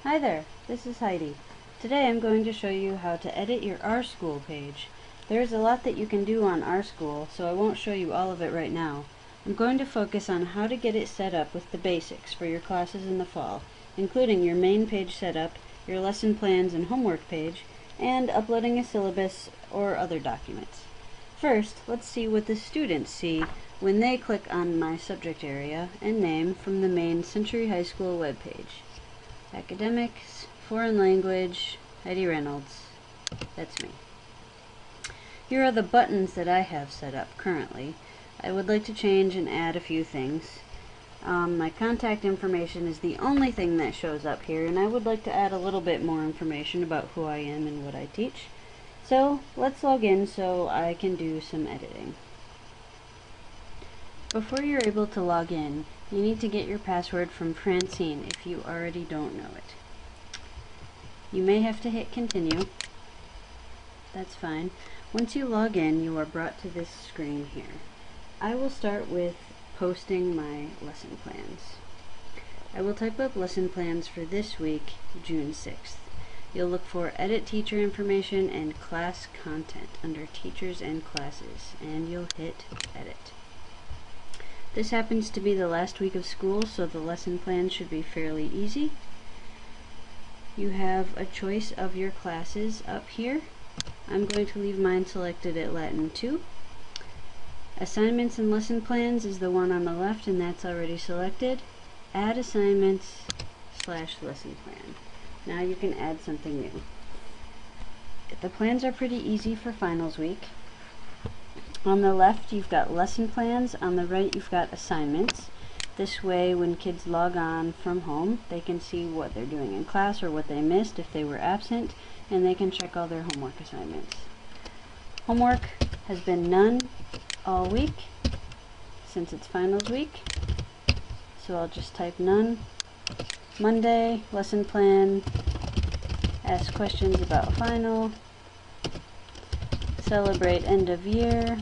Hi there, this is Heidi. Today I'm going to show you how to edit your rSchool page. There's a lot that you can do on rSchool, so I won't show you all of it right now. I'm going to focus on how to get it set up with the basics for your classes in the fall, including your main page setup, your lesson plans and homework page, and uploading a syllabus or other documents. First, let's see what the students see when they click on my subject area and name from the main Century High School webpage. Academics, Foreign Language, Heidi Reynolds. That's me. Here are the buttons that I have set up currently. I would like to change and add a few things. My contact information is the only thing that shows up here, and I would like to add a little bit more information about who I am and what I teach. So let's log in so I can do some editing. Before you're able to log in, you need to get your password from Francine if you already don't know it. You may have to hit continue. That's fine. Once you log in, you are brought to this screen here. I will start with posting my lesson plans. I will type up lesson plans for this week, June 6th. You'll look for Edit Teacher Information and Class Content under Teachers and Classes, and you'll hit Edit. This happens to be the last week of school, so the lesson plan should be fairly easy. You have a choice of your classes up here. I'm going to leave mine selected at Latin 2. Assignments and lesson plans is the one on the left, and that's already selected. Add assignments / lesson plan. Now you can add something new. The plans are pretty easy for finals week. On the left you've got lesson plans, on the right you've got assignments. This way when kids log on from home, they can see what they're doing in class or what they missed if they were absent, and they can check all their homework assignments. Homework has been none all week since it's finals week, so I'll just type none. Monday, lesson plan, ask questions about final, celebrate end of year,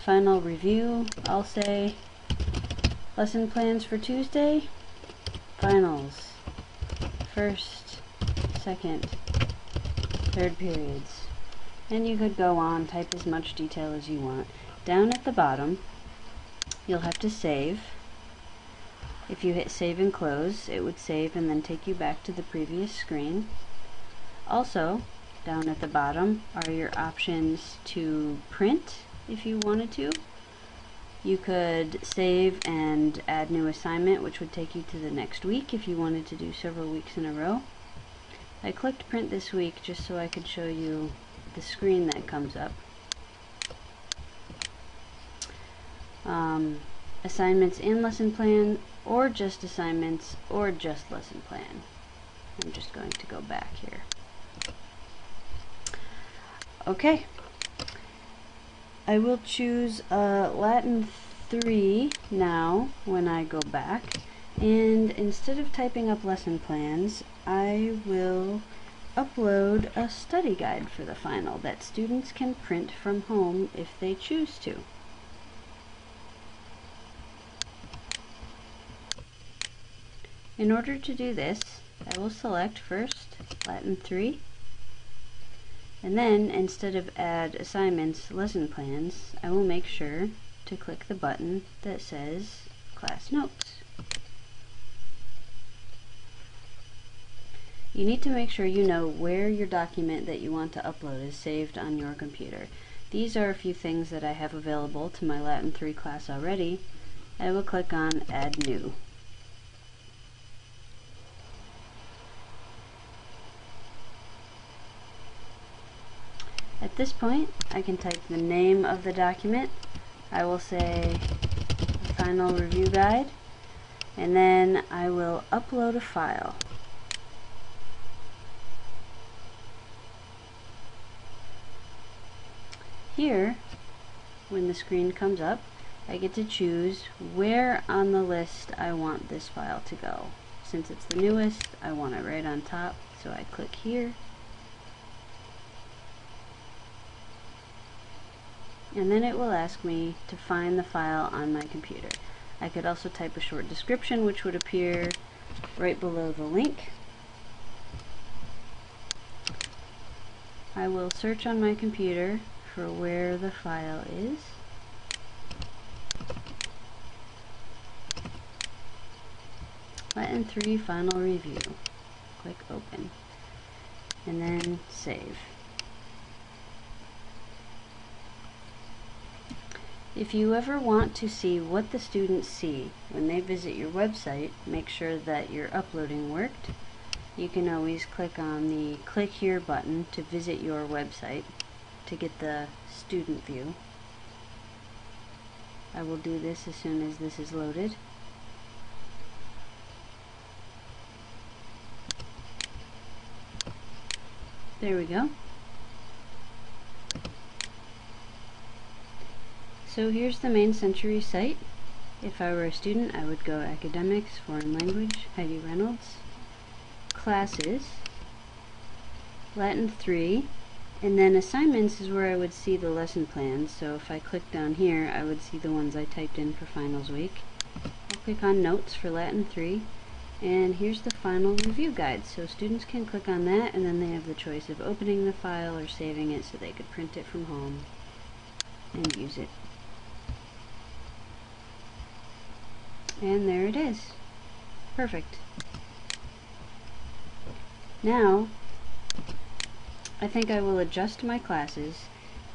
final review. I'll say lesson plans for Tuesday, finals, first, second, third periods. And you could go on, type as much detail as you want. Down at the bottom, you'll have to save. If you hit save and close, it would save and then take you back to the previous screen. Also, down at the bottom are your options to print if you wanted to. You could save and add new assignment, which would take you to the next week if you wanted to do several weeks in a row. I clicked print this week just so I could show you the screen that comes up. Assignments and lesson plan, or just assignments, or just lesson plan. I'm just going to go back here. Okay. I will choose Latin 3 now when I go back, and instead of typing up lesson plans, I will upload a study guide for the final that students can print from home if they choose to. In order to do this, I will select first Latin 3, and then instead of add assignments, lesson plans, I will make sure to click the button that says class notes. You need to make sure you know where your document that you want to upload is saved on your computer. These are a few things that I have available to my Latin 3 class already. I will click on Add New. At this point, I can type the name of the document. I will say Final Review Guide, and then I will upload a file. Here, when the screen comes up, I get to choose where on the list I want this file to go. Since it's the newest, I want it right on top, so I click here. And then it will ask me to find the file on my computer. I could also type a short description, which would appear right below the link. I will search on my computer for where the file is. Latin 3 final review. Click open and then save. If you ever want to see what the students see when they visit your website, make sure that your uploading worked. You can always click on the click here button to visit your website to get the student view. I will do this as soon as this is loaded. There we go. So here's the main Century site. If I were a student, I would go Academics, Foreign Language, Heidi Reynolds, Classes, Latin 3, and then Assignments is where I would see the lesson plans. So if I click down here, I would see the ones I typed in for finals week. I'll click on Notes for Latin 3, and here's the final review guide. So students can click on that, and then they have the choice of opening the file or saving it so they could print it from home and use it. And there it is. Perfect. Now, I think I will adjust my classes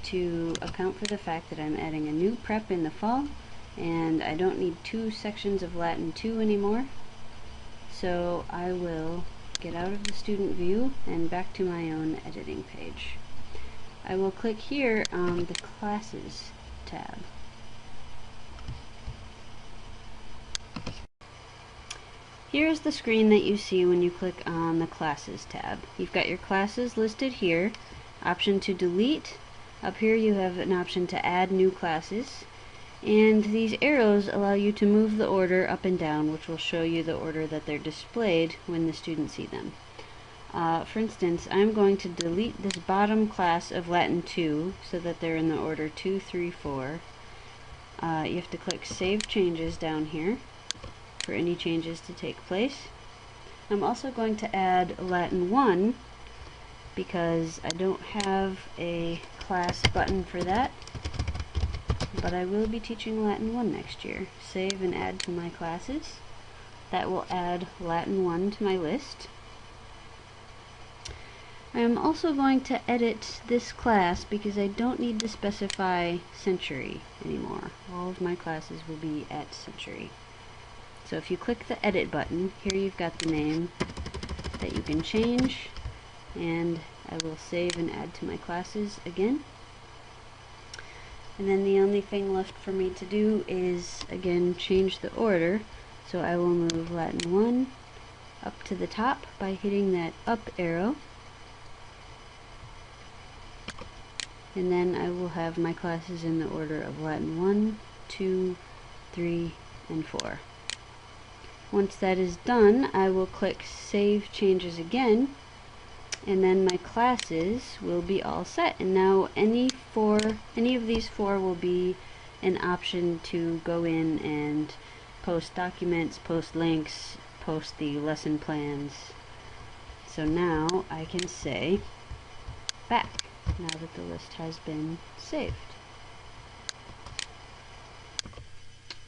to account for the fact that I'm adding a new prep in the fall, and I don't need 2 sections of Latin 2 anymore. So I will get out of the student view and back to my own editing page. I will click here on the Classes tab. Here's the screen that you see when you click on the Classes tab. You've got your classes listed here, option to delete. Up here you have an option to add new classes, and these arrows allow you to move the order up and down, which will show you the order that they're displayed when the students see them. For instance, I'm going to delete this bottom class of Latin 2 so that they're in the order 2, 3, 4. You have to click Save Changes down here for any changes to take place. I'm also going to add Latin 1 because I don't have a class button for that, but I will be teaching Latin 1 next year. Save and add to my classes. That will add Latin 1 to my list. I am also going to edit this class because I don't need to specify Century anymore. All of my classes will be at Century. So if you click the edit button, here you've got the name that you can change, and I will save and add to my classes again. And then the only thing left for me to do is again change the order. So I will move Latin 1 up to the top by hitting that up arrow, and then I will have my classes in the order of Latin 1, 2, 3, and 4. Once that is done, I will click Save Changes again, and then my classes will be all set. And now any of these 4 will be an option to go in and post documents, post links, post the lesson plans. So now I can say back, now that the list has been saved.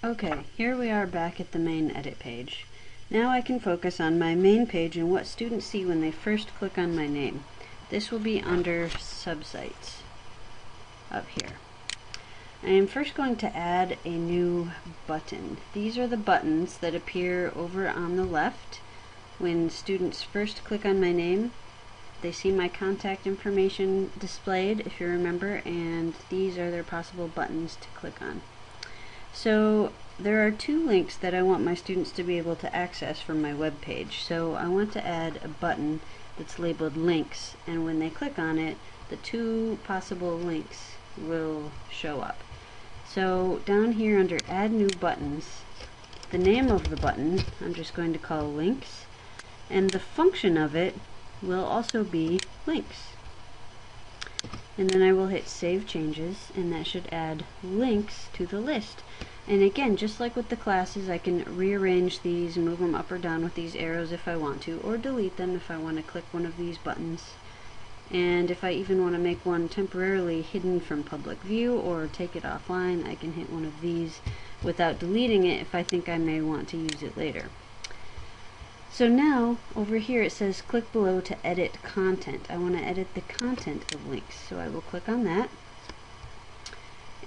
Okay, here we are back at the main edit page. Now I can focus on my main page and what students see when they first click on my name. This will be under Subsites up here. I am first going to add a new button. These are the buttons that appear over on the left. When students first click on my name, they see my contact information displayed, if you remember, and these are their possible buttons to click on. So there are 2 links that I want my students to be able to access from my web page. So I want to add a button that's labeled Links, and when they click on it, the 2 possible links will show up. So down here under Add New Buttons, the name of the button I'm just going to call Links, and the function of it will also be Links. And then I will hit Save Changes, and that should add links to the list. And again, just like with the classes, I can rearrange these and move them up or down with these arrows if I want to, or delete them if I want to click one of these buttons. And if I even want to make one temporarily hidden from public view or take it offline, I can hit one of these without deleting it if I think I may want to use it later. So now, over here it says click below to edit content. I want to edit the content of links, so I will click on that.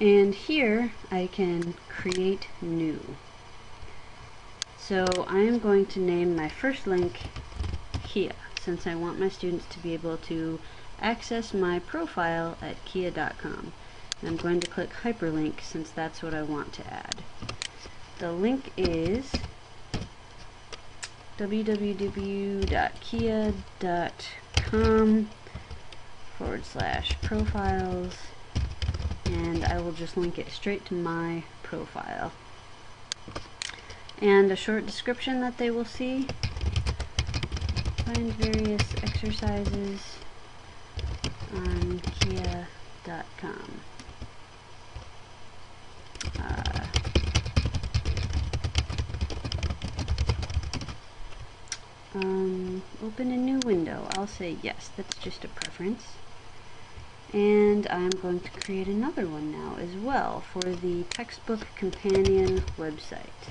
And here I can create new. So I am going to name my first link Kia, since I want my students to be able to access my profile at kia.com. I'm going to click hyperlink since that's what I want to add. The link is www.kia.com/profiles, and I will just link it straight to my profile. And a short description that they will see. Find various exercises on kia.com. Open a new window. I'll say yes, that's just a preference. And I'm going to create another one now as well for the textbook companion website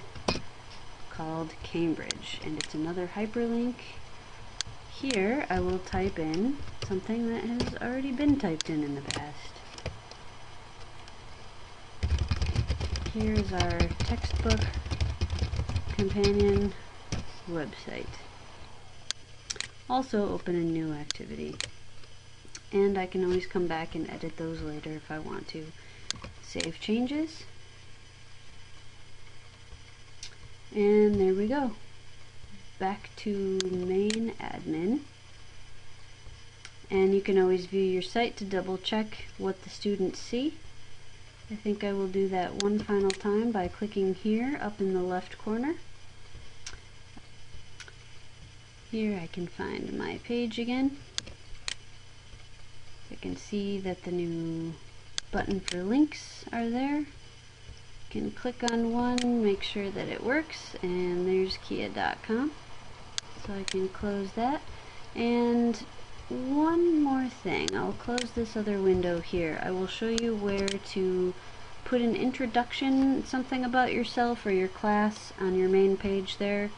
called Cambridge, and it's another hyperlink. Here I will type in something that has already been typed in the past. Here's our textbook companion website. Also open a new activity. And I can always come back and edit those later if I want to. Save changes. And there we go. Back to main admin. And you can always view your site to double check what the students see. I think I will do that one final time by clicking here up in the left corner. Here I can find my page again. I can see that the new button for links are there. I can click on one, make sure that it works, and there's kia.com. So I can close that. And one more thing, I'll close this other window here. I will show you where to put an introduction, something about yourself or your class on your main page there.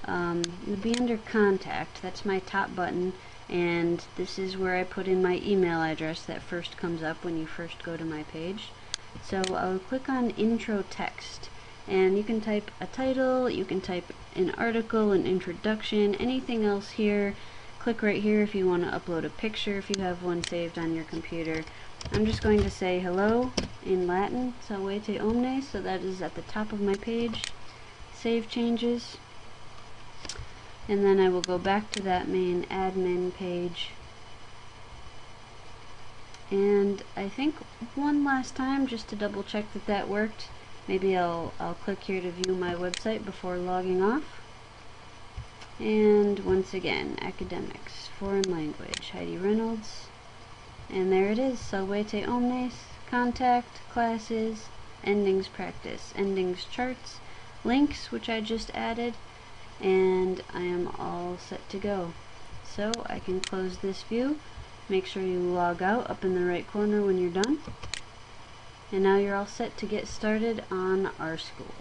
It would be under contact. That's my top button, and this is where I put in my email address that first comes up when you first go to my page. So I'll click on intro text, and you can type a title, you can type an article, an introduction, anything else here. Click right here if you want to upload a picture, if you have one saved on your computer. I'm just going to say hello in Latin, salvete omnes, so that is at the top of my page. Save changes. And then I will go back to that main admin page. And I think one last time, just to double check that that worked, maybe I'll click here to view my website before logging off. And once again, academics, foreign language, Heidi Reynolds. And there it is, salvete omnes, contact, classes, endings practice, endings charts, links, which I just added, and I am all set to go. So I can close this view. Make sure you log out up in the right corner when you're done. And now you're all set to get started on rSchool.